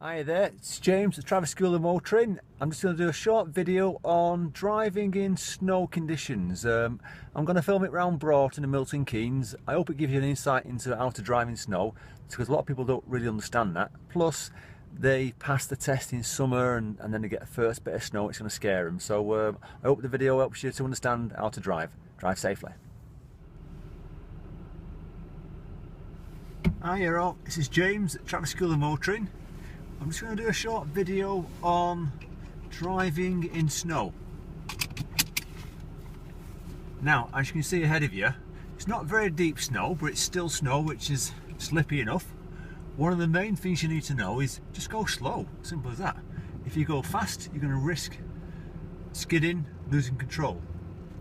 Hi there, it's James at Travis School of Motoring. I'm just going to do a short video on driving in snow conditions. I'm going to film it round Broughton and Milton Keynes. I hope it gives you an insight into how to drive in snow, because a lot of people don't really understand that. Plus, they pass the test in summer and then they get the first bit of snow, it's going to scare them. So I hope the video helps you to understand how to drive safely. Hi all, this is James at Travis School of Motoring. I'm just going to do a short video on driving in snow. Now, as you can see ahead of you, it's not very deep snow, but it's still snow, which is slippy enough. One of the main things you need to know is just go slow, simple as that. If you go fast, you're going to risk skidding, losing control.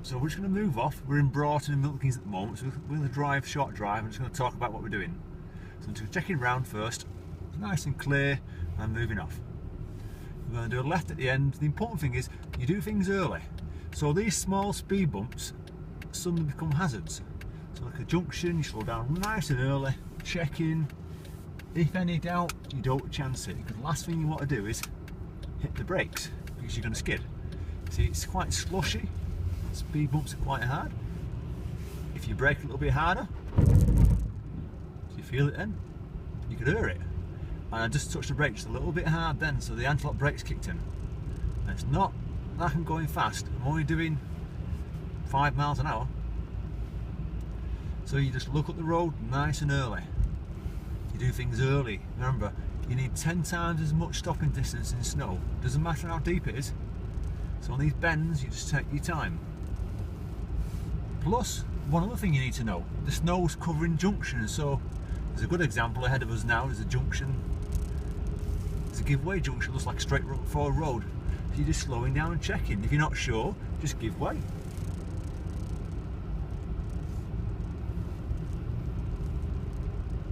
So we're just going to move off. We're in Broughton and Milton Keynes at the moment, so we're going to drive, short drive. I'm just going to talk about what we're doing. So I'm just checking round first, nice and clear, and moving off. We're going to do a left at the end. The important thing is you do things early. So these small speed bumps suddenly become hazards. So like a junction, you slow down nice and early, check in. If any doubt, you don't chance it, because the last thing you want to do is hit the brakes, because you're going to skid. See, it's quite slushy. Speed bumps are quite hard. If you brake a little bit harder, so you feel it then, you could hear it. And I just touched the brake just a little bit hard then, so the anti-lock brakes kicked in. And it's not like I'm going fast, I'm only doing 5 miles an hour. So you just look at the road nice and early. You do things early. Remember, you need 10 times as much stopping distance in snow. Doesn't matter how deep it is. So on these bends, you just take your time. Plus, one other thing you need to know, the snow's covering junctions, so there's a good example ahead of us now. There's a junction. There's a giveaway junction, looks like a straight forward road. So you're just slowing down and checking. If you're not sure, just give way.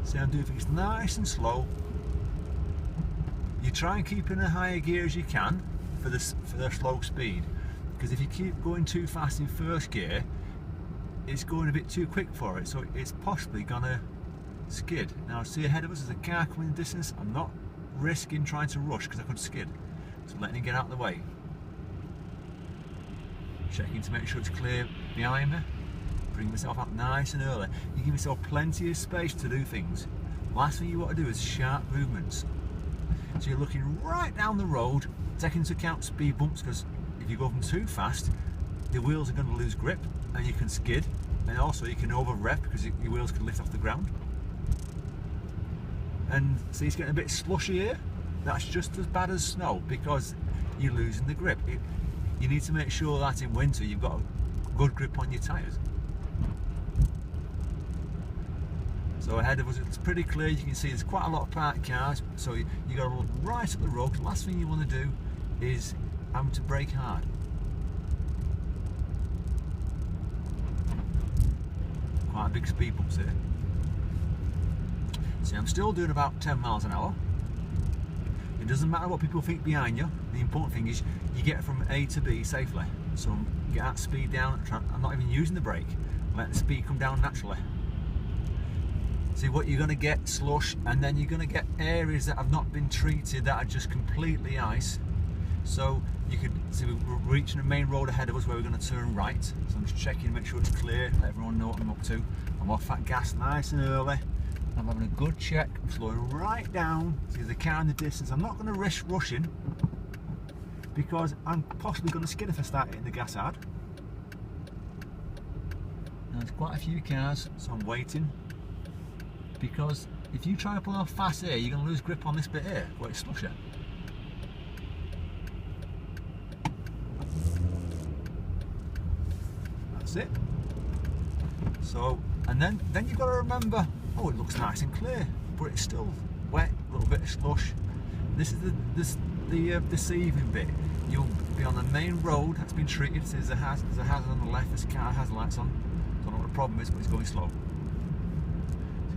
See, I'm doing things nice and slow. You try and keep in a higher gear as you can for the slow speed, because if you keep going too fast in first gear, it's going a bit too quick for it, so it's possibly gonna skid. Now see ahead of us there's a car coming in the distance. I'm not risking trying to rush because I could skid, so letting it get out of the way. Checking to make sure it's clear behind me. Bring myself up nice and early. You give yourself plenty of space to do things. Last thing you want to do is sharp movements. So you're looking right down the road, taking into account speed bumps, because if you go from too fast, the wheels are going to lose grip and you can skid, and also you can over rev because your wheels can lift off the ground. And see, it's getting a bit slushy here. That's just as bad as snow because you're losing the grip. You need to make sure that in winter you've got a good grip on your tyres. So ahead of us it's pretty clear. You can see there's quite a lot of parked cars, so you got to look right at the road. The last thing you want to do is having to brake hard. Quite big speed bumps here. See, I'm still doing about 10 miles an hour. It doesn't matter what people think behind you. The important thing is you get from A to B safely. So get that speed down. I'm not even using the brake. Let the speed come down naturally. See, what you're going to get slush, and then you're going to get areas that have not been treated that are just completely ice. So you could see we're reaching a main road ahead of us where we're going to turn right. So I'm just checking to make sure it's clear, let everyone know what I'm up to. I'm off that gas nice and early. I'm having a good check. I'm slowing right down. See the car in the distance. I'm not going to risk rushing because I'm possibly going to skid if I start hitting the gas hard. Now there's quite a few cars, so I'm waiting. Because if you try to pull off fast here, you're going to lose grip on this bit here where it's slushy. That's it. So, and then you've got to remember, oh, it looks nice and clear, but it's still wet, a little bit of slush. This is the deceiving bit. You'll be on the main road that's been treated. There's a hazard on the left. This car has lights on. Don't know what the problem is, but it's going slow.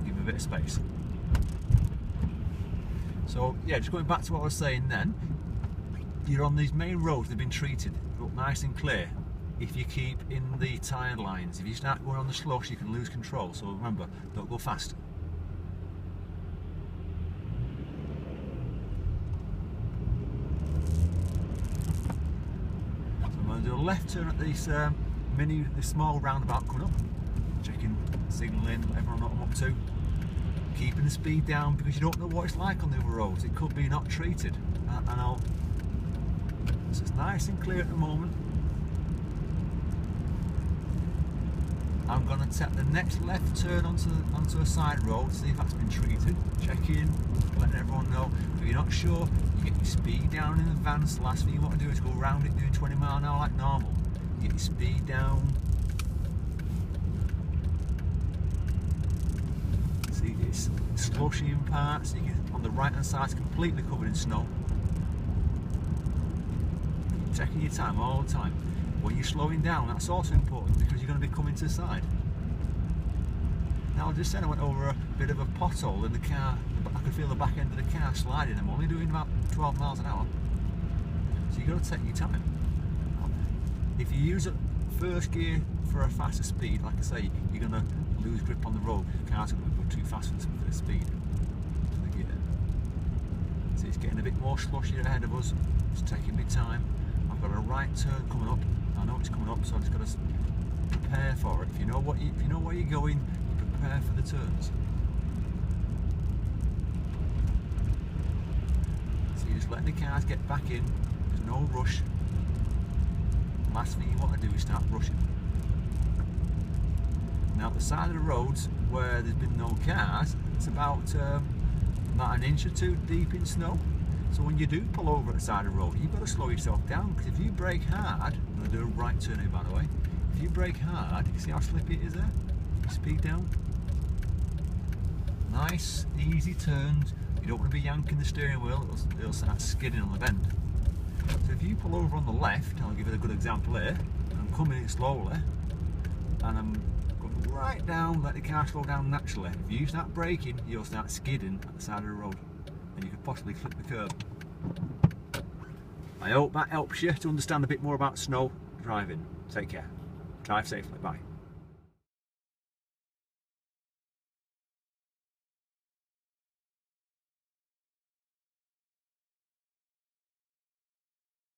Give a bit of space. So yeah, just going back to what I was saying then, you're on these main roads, they've been treated, look nice and clear. If you keep in the tyre lines, if you start going on the slush, you can lose control. So remember, don't go fast. left turn at this this small roundabout coming up. Checking signalling, everyone know what I'm up to. Keeping the speed down because you don't know what it's like on the other roads. It could be not treated. So it's nice and clear at the moment. I'm going to take the next left turn onto a side road, see if that's been treated. Check in, letting everyone know. If you're not sure, you get your speed down in advance. The last thing you want to do is go round it doing 20 miles an hour like normal. You get your speed down. See, it's slushy in parts. On the right hand side, it's completely covered in snow. You're taking your time all the time. When you're slowing down, that's also important because you're going to be coming to the side. Now, I just said I went over a bit of a pothole in the car. I could feel the back end of the car sliding. I'm only doing about 12 miles an hour. So you've got to take your time. If you use a first gear for a faster speed, like I say, you're going to lose grip on the road. The car's going to go too fast for the speed. For the gear. So it's getting a bit more slushy ahead of us. It's taking me time. I've got a right turn coming up. I know it's coming up, so I've just got to prepare for it. If you know where you're going, you prepare for the turns. So you're just letting the cars get back in. There's no rush. Last thing you want to do is start rushing. Now, the side of the roads where there's been no cars, it's about an inch or two deep in snow. So when you do pull over at the side of the road, you've got to slow yourself down, because if you brake hard, I'm going to do a right turn here by the way, if you brake hard, you see how slippy it is there? Speed down. Nice, easy turns. You don't want to be yanking the steering wheel, it'll start skidding on the bend. So if you pull over on the left, I'll give you a good example here, I'm coming in slowly, and I'm going right down, let the car slow down naturally. If you start braking, you'll start skidding at the side of the road. And you could possibly clip the curb. I hope that helps you to understand a bit more about snow driving. Take care. Drive safely. Bye.